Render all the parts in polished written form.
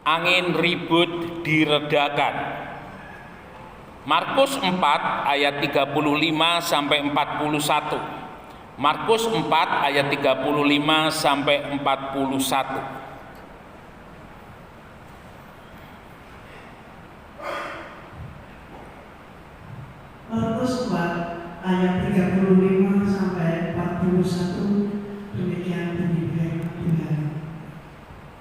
angin ribut diredakan. Markus 4 ayat 35 sampai 41. Markus 4 ayat 35 sampai 41. Markus 4 ayat 35 sampai 41, demikian bunyi Tuhan.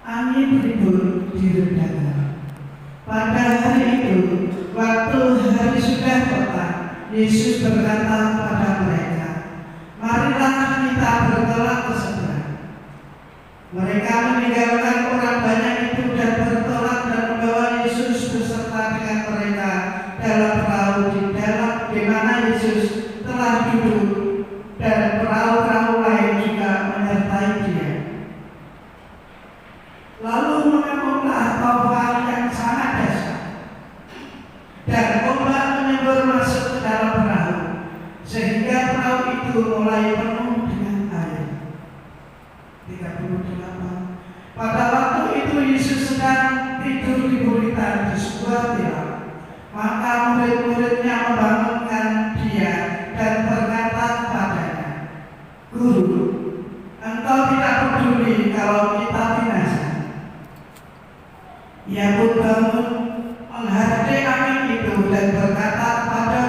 Angin ribut diredakan. Pada hari itu, waktu hari sudah petang, Yesus berkata kepada mereka, "Marilah kita bertolak ke seberang." Mereka meninggalkan orang banyak itu dan bertolak dan membawa Yesus beserta dengan mereka dalam perahu di mana Yesus telah duduk, dan perahu-perahu lain juga menyertai Dia. Lalu mengamuklah taufan yang sangat dahsyat, dan ombak menyembur masuk ke dalam perahu, sehingga perahu itu mulai penuh dengan air. 38. Pada waktu itu Yesus sedang tidur di buritan di sebuah tilam. Maka murid-muridnya membangunkan Dia dan berkata kepadanya, "Guru, Engkau tidak peduli kalau kita binasa." Ia pun bangun, menghadiri angin itu dan berkata kepada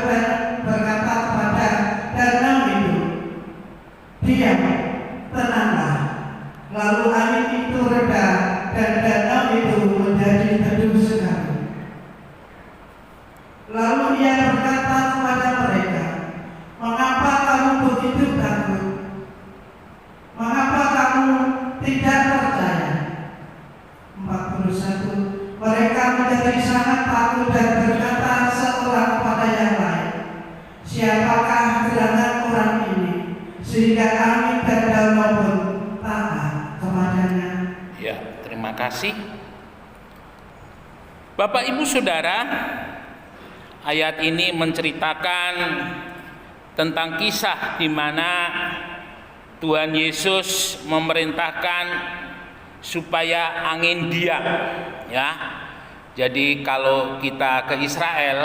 danau itu, "Diam, tenanglah." Lalu angin itu reda dan danau itu menjadi teduh sekali. Lalu Ia berkata kepada mereka, "Mengapa kamu begitu takut? Mengapa kamu tidak percaya?" 41. Mereka menjadi sangat takut dan berkata seorang kepada yang lain, "Siapakah gerangan orang ini sehingga angin dan danau pun taat kepadanya?" Ya, terima kasih. Bapak Ibu Saudara, ayat ini menceritakan tentang kisah di mana Tuhan Yesus memerintahkan supaya angin diam, ya. Jadi kalau kita ke Israel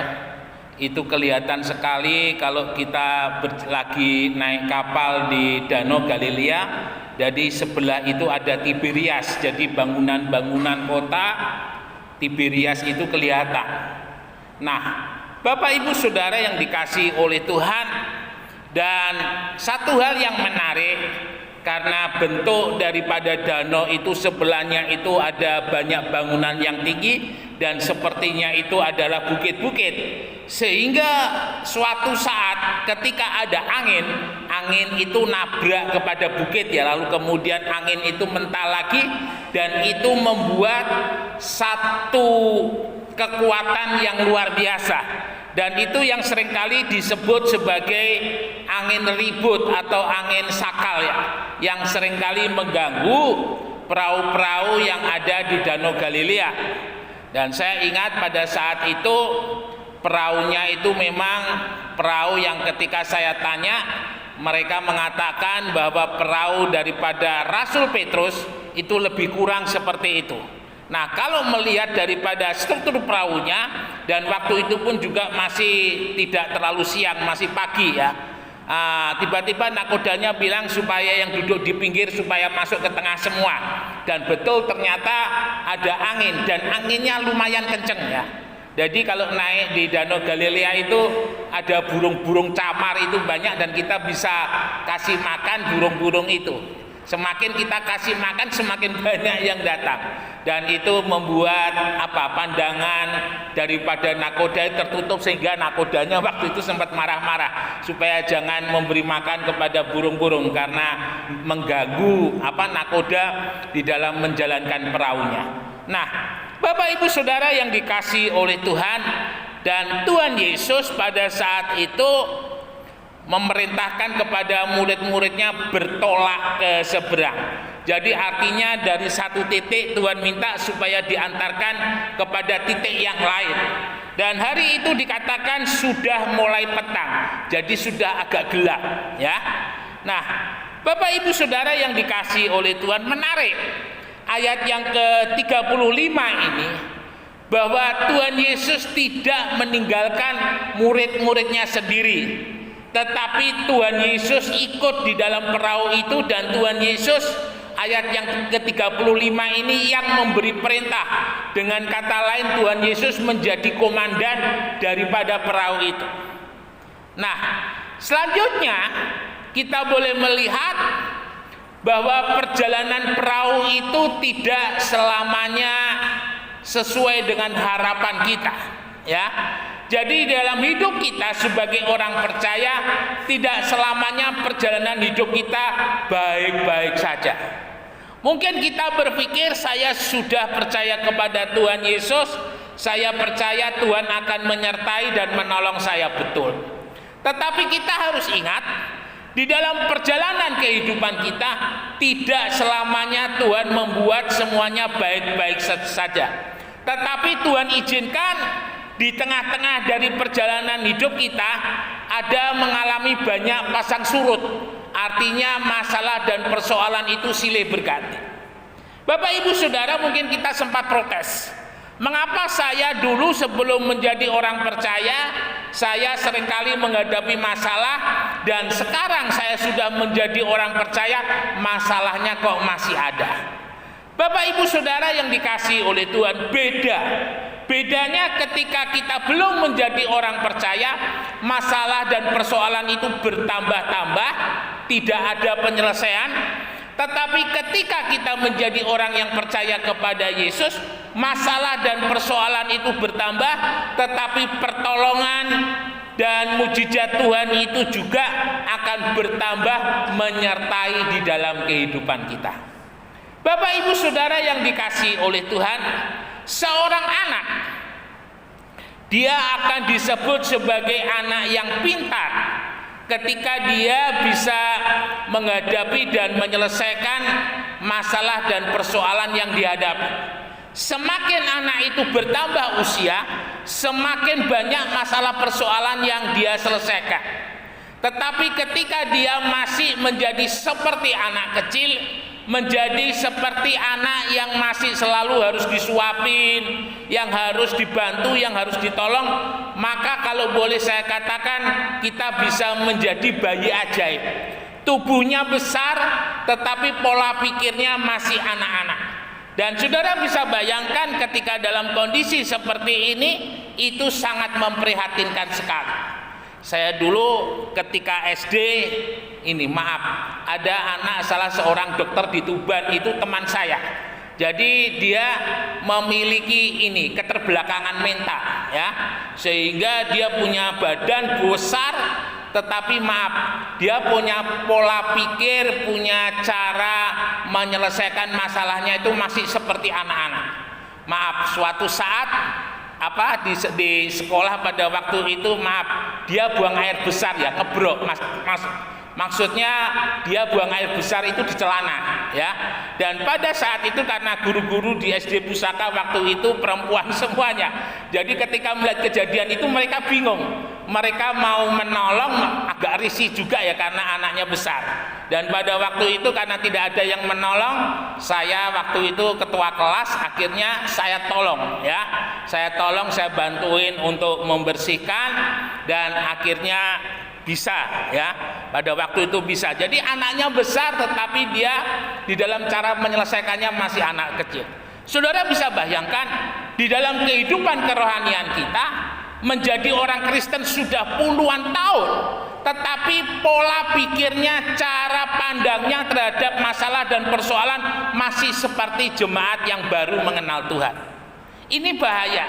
itu kelihatan sekali kalau kita lagi naik kapal di Danau Galilea. Jadi sebelah itu ada Tiberias. Jadi bangunan-bangunan kota Tiberias itu kelihatan. Nah, Bapak Ibu Saudara yang dikasihi oleh Tuhan, dan satu hal yang menarik, karena bentuk daripada danau itu sebelahnya itu ada banyak bangunan yang tinggi dan sepertinya itu adalah bukit-bukit, sehingga suatu saat ketika ada angin itu nabrak kepada bukit, ya, lalu kemudian angin itu mental lagi dan itu membuat satu kekuatan yang luar biasa. Dan itu yang seringkali disebut sebagai angin ribut atau angin sakal, ya, yang seringkali mengganggu perahu-perahu yang ada di Danau Galilea. Dan saya ingat pada saat itu perahunya itu memang perahu yang ketika saya tanya, mereka mengatakan bahwa perahu daripada Rasul Petrus itu lebih kurang seperti itu. Nah, kalau melihat daripada struktur perahunya, dan waktu itu pun juga masih tidak terlalu siang, masih pagi, ya. Tiba-tiba nakodanya bilang supaya yang duduk di pinggir supaya masuk ke tengah semua. Dan betul ternyata ada angin, dan anginnya lumayan kenceng, ya. Jadi kalau naik di Danau Galilea itu ada burung-burung camar itu banyak, dan kita bisa kasih makan burung-burung itu. Semakin kita kasih makan, semakin banyak yang datang. Dan itu membuat pandangan daripada nakoda tertutup, sehingga nakodanya waktu itu sempat marah-marah supaya jangan memberi makan kepada burung-burung karena mengganggu nakoda di dalam menjalankan perahunya. Nah, Bapak Ibu Saudara yang dikasihi oleh Tuhan, dan Tuhan Yesus pada saat itu memerintahkan kepada murid-muridnya bertolak ke seberang. Jadi artinya dari satu titik Tuhan minta supaya diantarkan kepada titik yang lain. Dan hari itu dikatakan sudah mulai petang, jadi sudah agak gelap, ya. Nah, Bapak Ibu Saudara yang dikasihi oleh Tuhan, menarik ayat yang ke-35 ini, bahwa Tuhan Yesus tidak meninggalkan murid-muridnya sendiri, tetapi Tuhan Yesus ikut di dalam perahu itu, dan Tuhan Yesus ayat yang ke-35 ini yang memberi perintah. Dengan kata lain, Tuhan Yesus menjadi komandan daripada perahu itu. Nah, selanjutnya kita boleh melihat bahwa perjalanan perahu itu tidak selamanya sesuai dengan harapan kita, ya. Jadi dalam hidup kita sebagai orang percaya, tidak selamanya perjalanan hidup kita baik-baik saja. Mungkin kita berpikir, saya sudah percaya kepada Tuhan Yesus, saya percaya Tuhan akan menyertai dan menolong saya betul. Tetapi kita harus ingat, di dalam perjalanan kehidupan kita, tidak selamanya Tuhan membuat semuanya baik-baik saja. Tetapi Tuhan izinkan di tengah-tengah dari perjalanan hidup kita ada mengalami banyak pasang surut. Artinya masalah dan persoalan itu silih berganti. Bapak Ibu Saudara, mungkin kita sempat protes. Mengapa saya dulu sebelum menjadi orang percaya, saya seringkali menghadapi masalah, dan sekarang saya sudah menjadi orang percaya, masalahnya kok masih ada. Bapak Ibu Saudara yang dikasihi oleh Tuhan, bedanya ketika kita belum menjadi orang percaya, masalah dan persoalan itu bertambah-tambah, tidak ada penyelesaian. Tetapi ketika kita menjadi orang yang percaya kepada Yesus, masalah dan persoalan itu bertambah, tetapi pertolongan dan mujizat Tuhan itu juga akan bertambah menyertai di dalam kehidupan kita. Bapak Ibu Saudara yang dikasihi oleh Tuhan, seorang anak, dia akan disebut sebagai anak yang pintar ketika dia bisa menghadapi dan menyelesaikan masalah dan persoalan yang dihadapi. Semakin anak itu bertambah usia, semakin banyak masalah persoalan yang dia selesaikan. Tetapi ketika dia masih menjadi seperti anak kecil, menjadi seperti anak yang masih selalu harus disuapin, yang harus dibantu, yang harus ditolong, maka kalau boleh saya katakan, kita bisa menjadi bayi ajaib. Tubuhnya besar, tetapi pola pikirnya masih anak-anak. Dan saudara bisa bayangkan ketika dalam kondisi seperti ini, itu sangat memprihatinkan sekali. Saya dulu ketika SD, ada anak salah seorang dokter di Tuban, itu teman saya. Jadi dia memiliki keterbelakangan mental, ya, sehingga dia punya badan besar, tetapi dia punya pola pikir, punya cara menyelesaikan masalahnya itu masih seperti anak-anak. Suatu saat di sekolah pada waktu itu, dia buang air besar, ya, ngebrok, maksudnya dia buang air besar itu di celana, ya. Dan pada saat itu karena guru-guru di SD Pusaka waktu itu perempuan semuanya, jadi ketika melihat kejadian itu mereka bingung, mereka mau menolong, agak risih juga ya karena anaknya besar. Dan pada waktu itu karena tidak ada yang menolong, saya waktu itu ketua kelas, akhirnya saya tolong, ya, saya bantuin untuk membersihkan, dan akhirnya bisa, ya, pada waktu itu bisa. Jadi anaknya besar, tetapi dia di dalam cara menyelesaikannya masih anak kecil. Saudara bisa bayangkan, di dalam kehidupan kerohanian kita, menjadi orang Kristen sudah puluhan tahun, tetapi pola pikirnya, cara pandangnya terhadap masalah dan persoalan masih seperti jemaat yang baru mengenal Tuhan. Ini bahaya.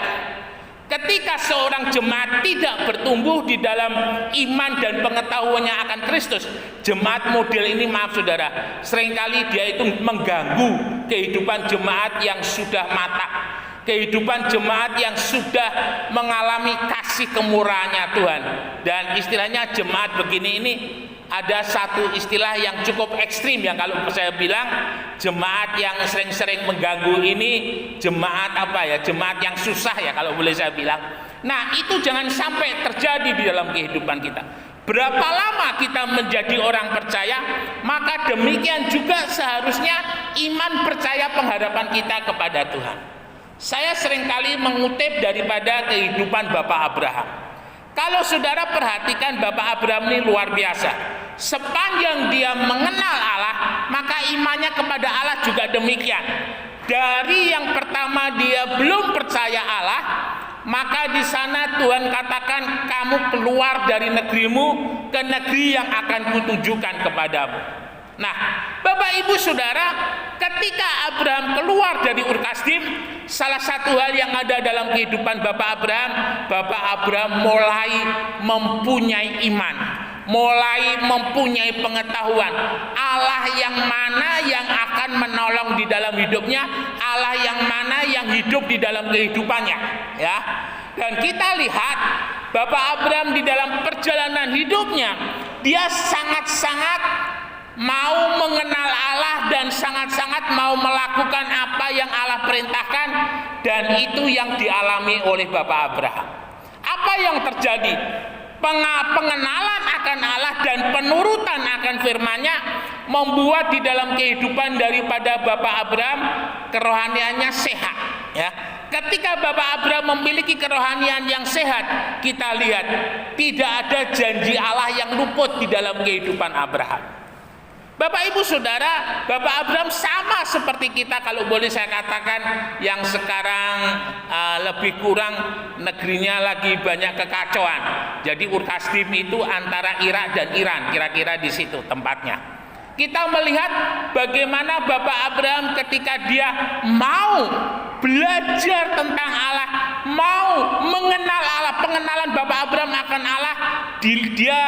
Ketika seorang jemaat tidak bertumbuh di dalam iman dan pengetahuannya akan Kristus, jemaat model ini, saudara, seringkali dia itu mengganggu kehidupan jemaat yang sudah matang, kehidupan jemaat yang sudah mengalami kasih kemurahannya Tuhan. Dan istilahnya jemaat begini ini, ada satu istilah yang cukup ekstrim, yang kalau saya bilang jemaat yang sering-sering mengganggu ini jemaat jemaat yang susah, ya, kalau boleh saya bilang. Nah, itu jangan sampai terjadi di dalam kehidupan kita. Berapa lama kita menjadi orang percaya, maka demikian juga seharusnya iman percaya pengharapan kita kepada Tuhan. Saya seringkali mengutip daripada kehidupan Bapak Abraham. Kalau saudara perhatikan, Bapak Abraham ini luar biasa. Sepanjang dia mengenal Allah, maka imannya kepada Allah juga demikian. Dari yang pertama dia belum percaya Allah, maka di sana Tuhan katakan, kamu keluar dari negerimu ke negeri yang akan kutunjukkan kepadamu. Nah, Bapak Ibu Saudara, ketika Abraham keluar dari Ur Kasdim, salah satu hal yang ada dalam kehidupan Bapak Abraham mulai mempunyai iman, mulai mempunyai pengetahuan Allah yang mana yang akan menolong di dalam hidupnya, Allah yang mana yang hidup di dalam kehidupannya, ya. Dan kita lihat Bapak Abraham di dalam perjalanan hidupnya, dia sangat-sangat mau mengenal Allah dan sangat-sangat mau melakukan apa yang Allah perintahkan, dan itu yang dialami oleh Bapak Abraham. Apa yang terjadi? Pengenalan akan Allah dan penurutan akan firman-Nya membuat di dalam kehidupan daripada Bapak Abraham kerohaniannya sehat, ya. Ketika Bapak Abraham memiliki kerohanian yang sehat, kita lihat tidak ada janji Allah yang luput di dalam kehidupan Abraham. Bapak Ibu Saudara, Bapak Abraham sama seperti kita, kalau boleh saya katakan, yang sekarang lebih kurang negerinya lagi banyak kekacauan. Jadi Ur Kasdim itu antara Irak dan Iran, kira-kira di situ tempatnya. Kita melihat bagaimana Bapak Abraham ketika dia mau belajar tentang Allah, mau mengenal Allah, pengenalan Bapak Abraham akan Allah, dia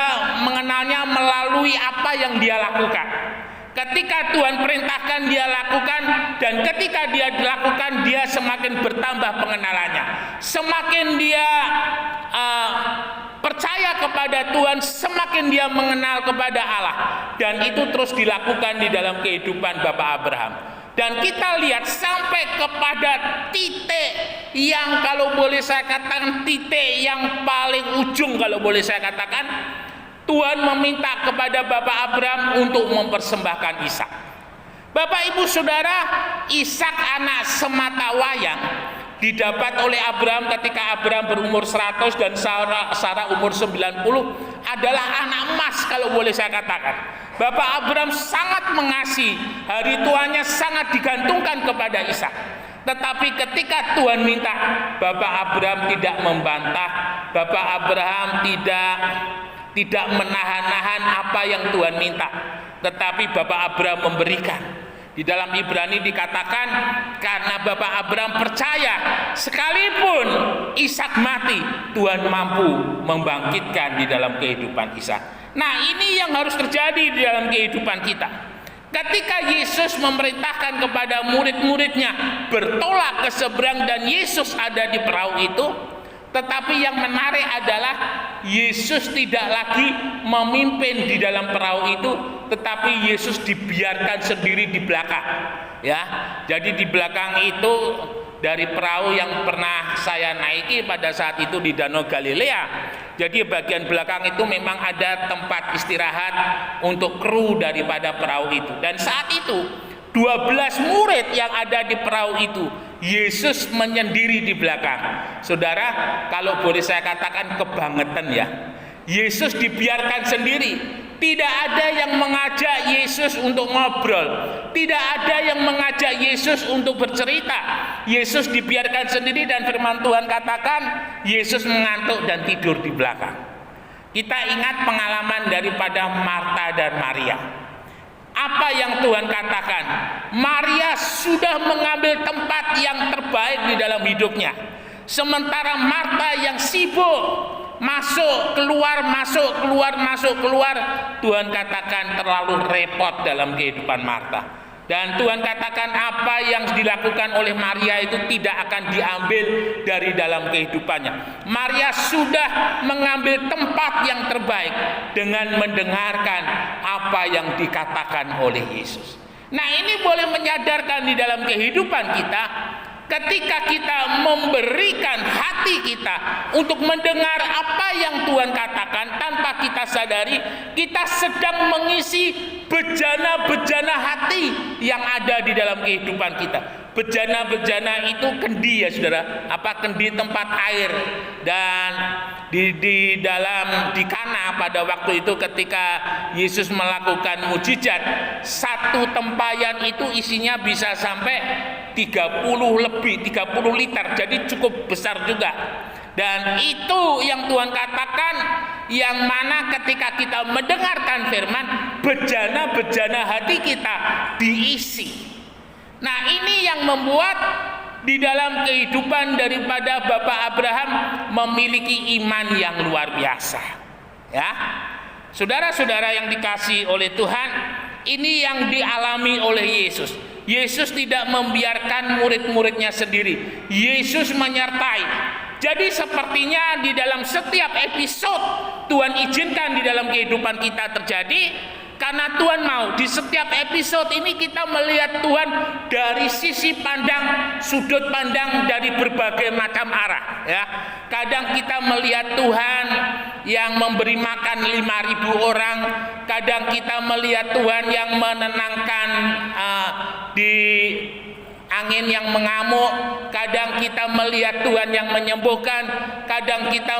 mengenalnya melalui apa yang dia lakukan. Ketika Tuhan perintahkan dia lakukan, dan ketika dia dilakukan, dia semakin bertambah pengenalannya. Semakin dia percaya kepada Tuhan, semakin dia mengenal kepada Allah, dan itu terus dilakukan di dalam kehidupan Bapak Abraham. Dan kita lihat sampai kepada titik yang kalau boleh saya katakan titik yang paling ujung, kalau boleh saya katakan, Tuhan meminta kepada Bapak Abraham untuk mempersembahkan Ishak. Bapak Ibu Saudara, Ishak anak sematawayang didapat oleh Abraham ketika Abraham berumur 100 dan Sarah umur 90, adalah anak emas kalau boleh saya katakan. Bapak Abraham sangat mengasihi, hari tuanya sangat digantungkan kepada Ishak. Tetapi ketika Tuhan minta, Bapak Abraham tidak membantah, Bapak Abraham tidak menahan-nahan apa yang Tuhan minta, tetapi Bapak Abraham memberikan. Di dalam Ibrani dikatakan, karena Bapak Abraham percaya, sekalipun Ishak mati, Tuhan mampu membangkitkan di dalam kehidupan Ishak. Nah, ini yang harus terjadi di dalam kehidupan kita. Ketika Yesus memerintahkan kepada murid-muridnya bertolak ke seberang dan Yesus ada di perahu itu, tetapi yang menarik adalah Yesus tidak lagi memimpin di dalam perahu itu, tetapi Yesus dibiarkan sendiri di belakang, ya. Jadi di belakang itu, dari perahu yang pernah saya naiki pada saat itu di Danau Galilea, jadi bagian belakang itu memang ada tempat istirahat untuk kru daripada perahu itu. Dan saat itu 12 murid yang ada di perahu itu, Yesus menyendiri di belakang. Saudara, kalau boleh saya katakan kebangetan, ya. Yesus dibiarkan sendiri. Tidak ada yang mengajak Yesus untuk ngobrol. Tidak ada yang mengajak Yesus untuk bercerita. Yesus dibiarkan sendiri, dan firman Tuhan katakan Yesus mengantuk dan tidur di belakang. Kita ingat pengalaman daripada Marta dan Maria. Apa yang Tuhan katakan? Maria sudah mengambil tempat yang terbaik di dalam hidupnya. Sementara Marta yang sibuk masuk keluar, Tuhan katakan terlalu repot dalam kehidupan Marta. Dan Tuhan katakan apa yang dilakukan oleh Maria itu tidak akan diambil dari dalam kehidupannya. Maria sudah mengambil tempat yang terbaik dengan mendengarkan apa yang dikatakan oleh Yesus. Nah, ini boleh menyadarkan di dalam kehidupan kita, ketika kita memberikan hati kita untuk mendengar apa yang Tuhan katakan, tanpa kita sadari kita sedang mengisi bejana-bejana hati yang ada di dalam kehidupan kita. Bejana-bejana itu kendi ya saudara, kendi tempat air. Dan di Kana pada waktu itu ketika Yesus melakukan mujizat, satu tempayan itu isinya bisa sampai 30 liter, jadi cukup besar juga. Dan itu yang Tuhan katakan, yang mana ketika kita mendengarkan firman, bejana-bejana hati kita diisi. Nah, ini yang membuat di dalam kehidupan daripada Bapak Abraham memiliki iman yang luar biasa. Ya, saudara-saudara yang dikasihi oleh Tuhan, ini yang dialami oleh Yesus. Yesus tidak membiarkan murid-muridnya sendiri. Yesus menyertai. Jadi sepertinya di dalam setiap episode Tuhan izinkan di dalam kehidupan kita terjadi, karena Tuhan mau di setiap episode ini kita melihat Tuhan dari sisi pandang, sudut pandang dari berbagai macam arah. Ya, kadang kita melihat Tuhan yang memberi makan 5.000 orang, kadang kita melihat Tuhan yang menenangkan di angin yang mengamuk, kadang kita melihat Tuhan yang menyembuhkan, kadang kita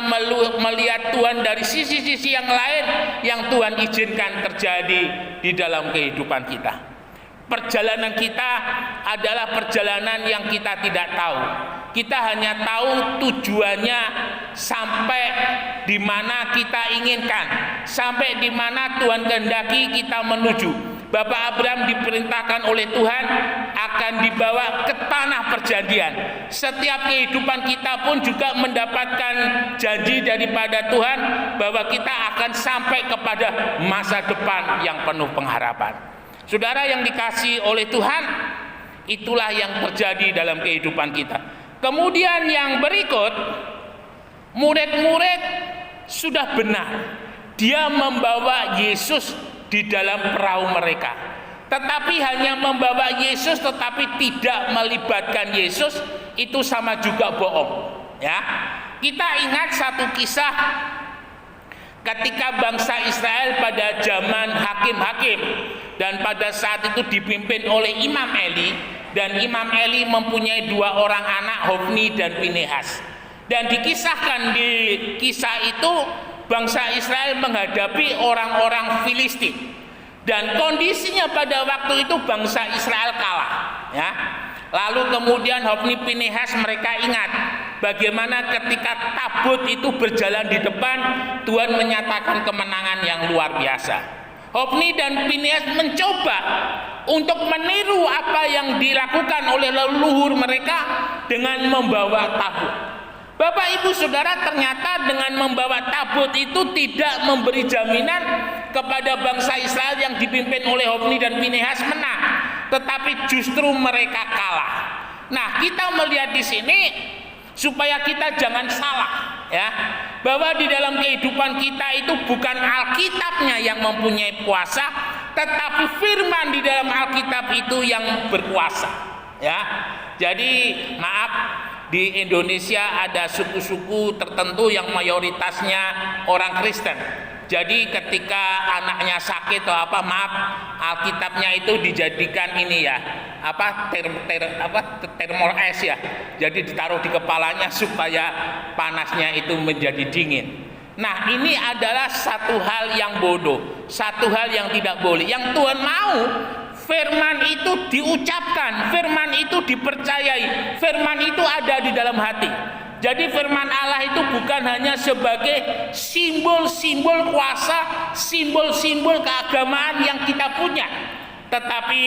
melihat Tuhan dari sisi-sisi yang lain yang Tuhan izinkan terjadi di dalam kehidupan kita. Perjalanan kita adalah perjalanan yang kita tidak tahu. Kita hanya tahu tujuannya sampai di mana kita inginkan, sampai di mana Tuhan kehendaki kita menuju. Bapak Abraham diperintahkan oleh Tuhan akan dibawa ke tanah perjanjian. Setiap kehidupan kita pun juga mendapatkan janji daripada Tuhan bahwa kita akan sampai kepada masa depan yang penuh pengharapan. Saudara yang dikasihi oleh Tuhan, itulah yang terjadi dalam kehidupan kita. Kemudian yang berikut, murid-murid sudah benar. Dia membawa Yesus di dalam perahu mereka, tetapi hanya membawa Yesus tetapi tidak melibatkan Yesus, itu sama juga bohong. Ya, kita ingat satu kisah ketika bangsa Israel pada zaman hakim-hakim, dan pada saat itu dipimpin oleh Imam Eli, dan Imam Eli mempunyai 2 orang anak, Hofni dan Pinehas. Dan dikisahkan di kisah itu bangsa Israel menghadapi orang-orang Filistin, dan kondisinya pada waktu itu bangsa Israel kalah. Ya, lalu kemudian Hofni Pinehas mereka ingat bagaimana ketika tabut itu berjalan di depan, Tuhan menyatakan kemenangan yang luar biasa. Hofni dan Pinehas mencoba untuk meniru apa yang dilakukan oleh leluhur mereka dengan membawa tabut. Bapak Ibu Saudara, ternyata dengan membawa tabut itu tidak memberi jaminan kepada bangsa Israel yang dipimpin oleh Hofni dan Pinehas menang, tetapi justru mereka kalah. Nah, kita melihat di sini supaya kita jangan salah, ya, bahwa di dalam kehidupan kita itu bukan Alkitabnya yang mempunyai kuasa, tetapi firman di dalam Alkitab itu yang berkuasa. Ya, jadi maaf, di Indonesia ada suku-suku tertentu yang mayoritasnya orang Kristen. Jadi ketika anaknya sakit atau Alkitabnya itu dijadikan ini ya, termor es ya. Jadi ditaruh di kepalanya supaya panasnya itu menjadi dingin. Nah, ini adalah satu hal yang bodoh, satu hal yang tidak boleh. Yang Tuhan mau firman itu diucapkan, firman itu dipercayai, firman itu ada di dalam hati. Jadi firman Allah itu bukan hanya sebagai simbol-simbol kuasa, simbol-simbol keagamaan yang kita punya, tetapi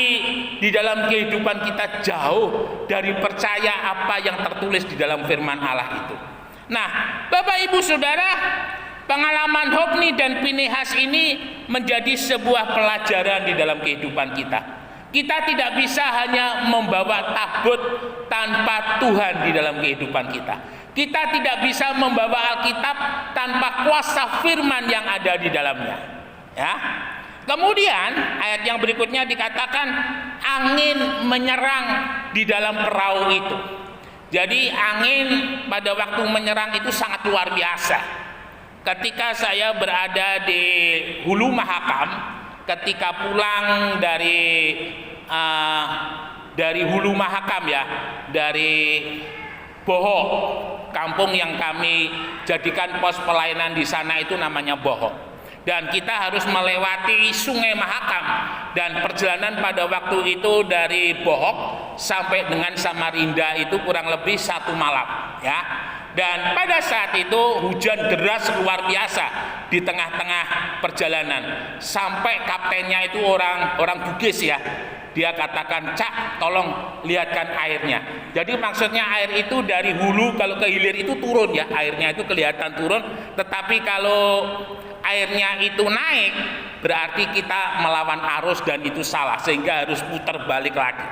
di dalam kehidupan kita jauh dari percaya apa yang tertulis di dalam firman Allah itu. Nah, Bapak Ibu Saudara, pengalaman Hofni dan Pinehas ini menjadi sebuah pelajaran di dalam kehidupan kita. Kita tidak bisa hanya membawa tabut tanpa Tuhan di dalam kehidupan kita. Kita tidak bisa membawa Alkitab tanpa kuasa firman yang ada di dalamnya. Ya. Kemudian ayat yang berikutnya dikatakan angin menyerang di dalam perahu itu. Jadi angin pada waktu menyerang itu sangat luar biasa. Ketika saya berada di Hulu Mahakam, ketika pulang dari Hulu Mahakam ya, dari Bohok, kampung yang kami jadikan pos pelayanan di sana itu namanya Bohok. Dan kita harus melewati Sungai Mahakam, dan perjalanan pada waktu itu dari Bohok sampai dengan Samarinda itu kurang lebih 1 malam ya. Dan pada saat itu hujan deras luar biasa di tengah-tengah perjalanan, sampai kaptennya itu orang Bugis ya. Dia katakan, "Cak, tolong lihatkan airnya." Jadi maksudnya air itu dari hulu kalau ke hilir itu turun ya, airnya itu kelihatan turun. Tetapi kalau airnya itu naik, berarti kita melawan arus dan itu salah, sehingga harus putar balik lagi.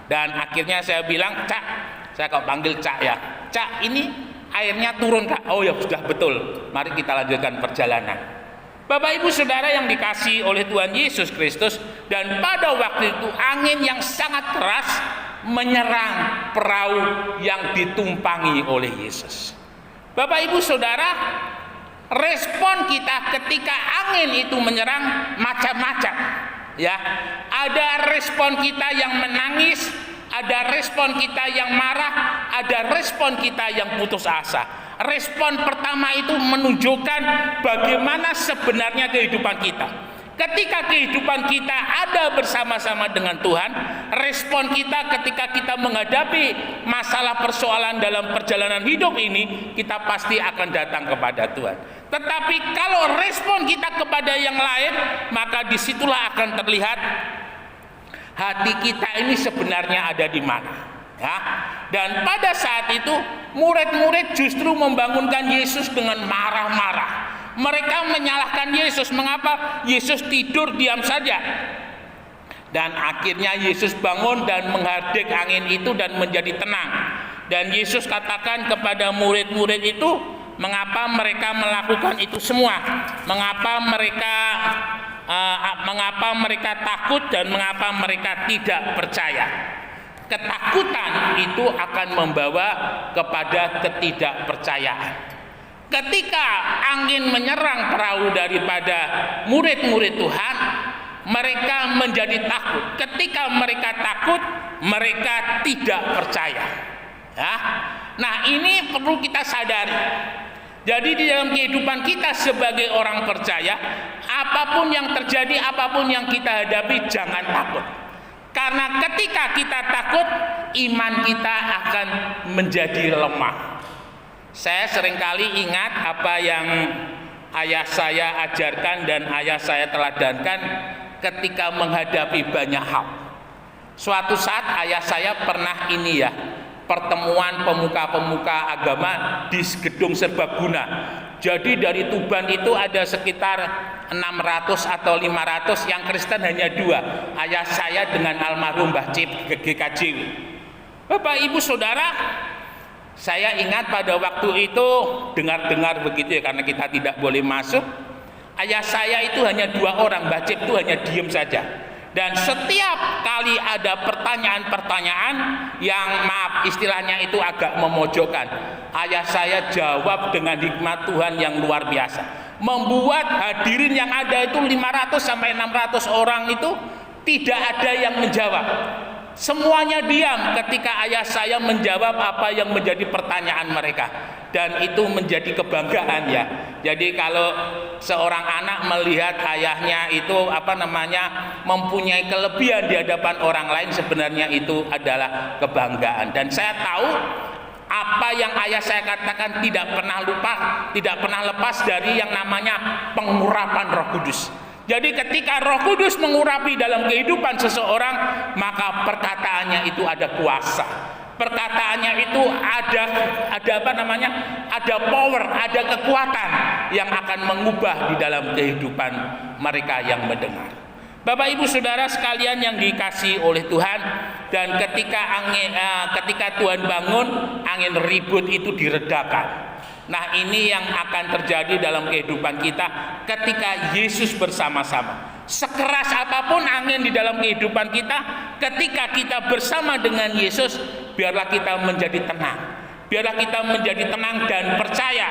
Dan akhirnya saya bilang, "Cak," saya kok panggil Cak ya, "Cak, ini airnya turun Kak." "Oh ya sudah, betul, mari kita lanjutkan perjalanan." Bapak Ibu Saudara yang dikasihi oleh Tuhan Yesus Kristus, dan pada waktu itu angin yang sangat keras menyerang perahu yang ditumpangi oleh Yesus. Bapak Ibu Saudara, respon kita ketika angin itu menyerang macam-macam ya. Ada respon kita yang menangis, ada respon kita yang marah, ada respon kita yang putus asa. Respon pertama itu menunjukkan bagaimana sebenarnya kehidupan kita. Ketika kehidupan kita ada bersama-sama dengan Tuhan, respon kita ketika kita menghadapi masalah persoalan dalam perjalanan hidup ini, kita pasti akan datang kepada Tuhan. Tetapi kalau respon kita kepada yang lain, maka disitulah akan terlihat hati kita ini sebenarnya ada di mana. Ya, dan pada saat itu murid-murid justru membangunkan Yesus dengan marah-marah. Mereka menyalahkan Yesus. Mengapa Yesus tidur diam saja? Dan akhirnya Yesus bangun dan menghardik angin itu dan menjadi tenang. Dan Yesus katakan kepada murid-murid itu, mengapa mereka melakukan itu semua? Mengapa mereka takut dan mengapa mereka tidak percaya? Ketakutan itu akan membawa kepada ketidakpercayaan. Ketika angin menyerang perahu daripada murid-murid Tuhan, mereka menjadi takut. Ketika mereka takut, mereka tidak percaya. Ya. Nah, ini perlu kita sadari. Jadi di dalam kehidupan kita sebagai orang percaya, apapun yang terjadi, apapun yang kita hadapi, jangan takut. Karena ketika kita takut, iman kita akan menjadi lemah. Saya seringkali ingat apa yang ayah saya ajarkan dan ayah saya teladankan ketika menghadapi banyak hal. Suatu saat ayah saya pernah pertemuan pemuka-pemuka agama di gedung Serbaguna. Jadi dari Tuban itu ada sekitar 600 atau 500, yang Kristen hanya 2, ayah saya dengan almarhum Mbah Cip GKJ. Bapak Ibu Saudara, saya ingat pada waktu itu dengar-dengar begitu ya, karena kita tidak boleh masuk. Ayah saya itu hanya 2 orang, Mbah Cip itu hanya diem saja. Dan setiap kali ada pertanyaan-pertanyaan yang maaf istilahnya itu agak memojokkan, ayah saya jawab dengan hikmat Tuhan yang luar biasa, membuat hadirin yang ada itu 500 sampai 600 orang itu tidak ada yang menjawab. Semuanya diam ketika ayah saya menjawab apa yang menjadi pertanyaan mereka. Dan itu menjadi kebanggaan ya. Jadi kalau seorang anak melihat ayahnya itu mempunyai kelebihan di hadapan orang lain, sebenarnya itu adalah kebanggaan. Dan saya tahu apa yang ayah saya katakan tidak pernah lepas dari yang namanya pengurapan Roh Kudus. Jadi ketika Roh Kudus mengurapi dalam kehidupan seseorang, maka perkataannya itu ada kuasa. Perkataannya itu ada power, ada kekuatan yang akan mengubah di dalam kehidupan mereka yang mendengar. Bapak Ibu Saudara sekalian yang dikasihi oleh Tuhan, dan ketika Tuhan bangun, angin ribut itu diredakan. Nah, ini yang akan terjadi dalam kehidupan kita ketika Yesus bersama-sama. Sekeras apapun angin di dalam kehidupan kita, ketika kita bersama dengan Yesus, biarlah kita menjadi tenang. Biarlah kita menjadi tenang dan percaya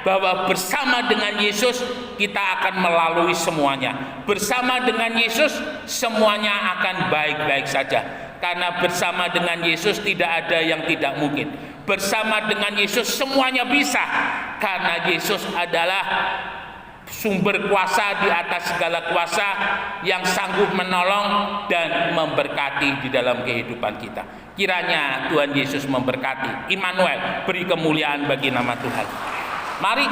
bahwa bersama dengan Yesus kita akan melalui semuanya. Bersama dengan Yesus semuanya akan baik-baik saja. Karena bersama dengan Yesus tidak ada yang tidak mungkin. Bersama dengan Yesus semuanya bisa. Karena Yesus adalah sumber kuasa di atas segala kuasa yang sanggup menolong dan memberkati di dalam kehidupan kita. Kiranya Tuhan Yesus memberkati. Immanuel, beri kemuliaan bagi nama Tuhan. Mari